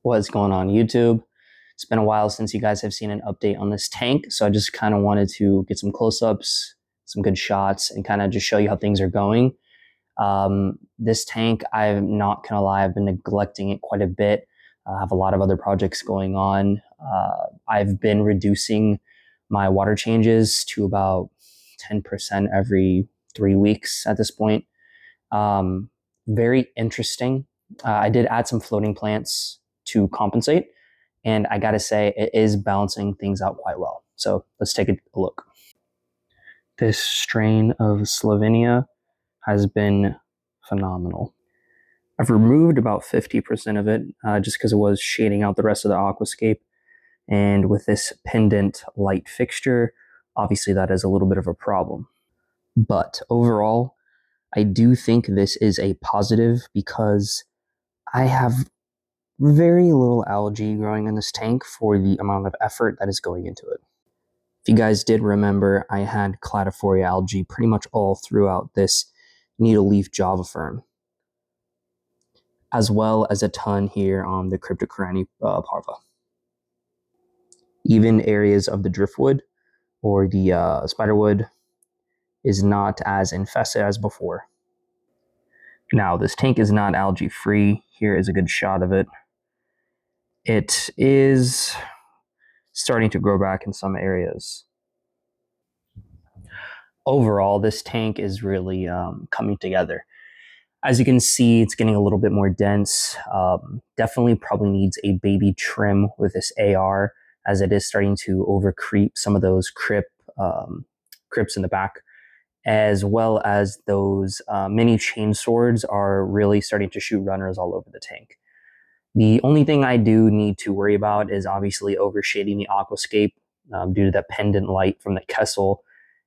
What's going on YouTube? It's been a while since you guys have seen an update on this tank, so I just kind of wanted to get some close-ups, some good shots, and kind of just show you how things are going. This tank, I'm not gonna lie, I've been neglecting it quite a bit. I have a lot of other projects going on. I've been reducing my water changes to about 10% every 3 weeks at this point. Very interesting. I did add some floating plants to compensate, and I gotta say, it is balancing things out quite well. So let's take a look. This strain of Slovenia has been phenomenal. I've removed about 50% of it just because it was shading out the rest of the aquascape. And with this pendant light fixture, obviously that is a little bit of a problem. But overall, I do think this is a positive because I have very little algae growing in this tank for the amount of effort that is going into it. If you guys did remember, I had Cladiphoria algae pretty much all throughout this needle leaf java fern, as well as a ton here on the Cryptocorani parva. Even areas of the driftwood or the spiderwood is not as infested as before. Now, this tank is not algae free. Here is a good shot of it. It is starting to grow back in some areas. Overall, this tank is really coming together. As you can see, it's getting a little bit more dense. Definitely probably needs a baby trim with this AR, as it is starting to overcreep some of those crypts in the back, as well as those mini chain swords are really starting to shoot runners all over the tank. The only thing I do need to worry about is obviously overshading the aquascape due to that pendant light from the Kessil.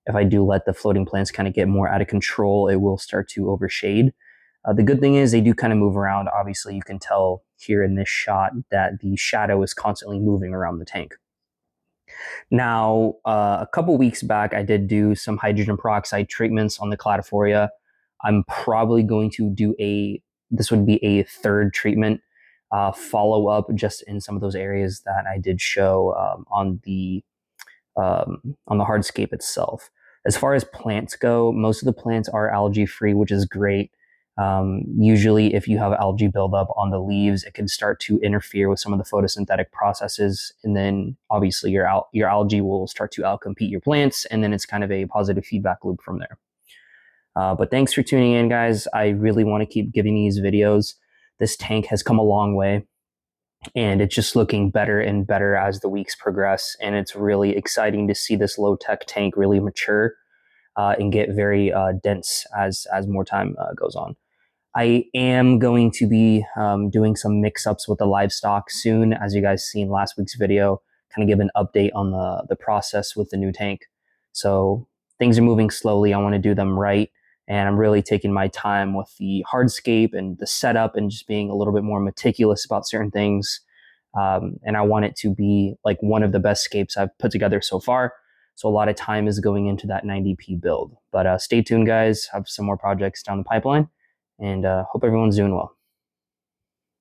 If I do let the floating plants kind of get more out of control, it will start to overshade. The good thing is they do kind of move around. Obviously, you can tell here in this shot that the shadow is constantly moving around the tank. Now, a couple weeks back, I did do some hydrogen peroxide treatments on the Cladiphoria. I'm probably going to do this would be a third treatment follow up just in some of those areas that I did show on the hardscape itself. As far as plants go, most of the plants are algae free, which is great. Usually if you have algae buildup on the leaves, it can start to interfere with some of the photosynthetic processes, and then obviously your algae will start to outcompete your plants, and then it's kind of a positive feedback loop from there. But thanks for tuning in, guys. I really want to keep giving these videos. This tank has come a long way, and it's just looking better and better as the weeks progress, and it's really exciting to see this low-tech tank really mature and get very dense as more time goes on. I am going to be doing some mix-ups with the livestock soon, as you guys seen last week's video, kind of give an update on the process with the new tank. So things are moving slowly. I want to do them right, and I'm really taking my time with the hardscape and the setup and just being a little bit more meticulous about certain things. And I want it to be like one of the best scapes I've put together so far. So a lot of time is going into that 90p build. But stay tuned, guys. I have some more projects down the pipeline, and hope everyone's doing well.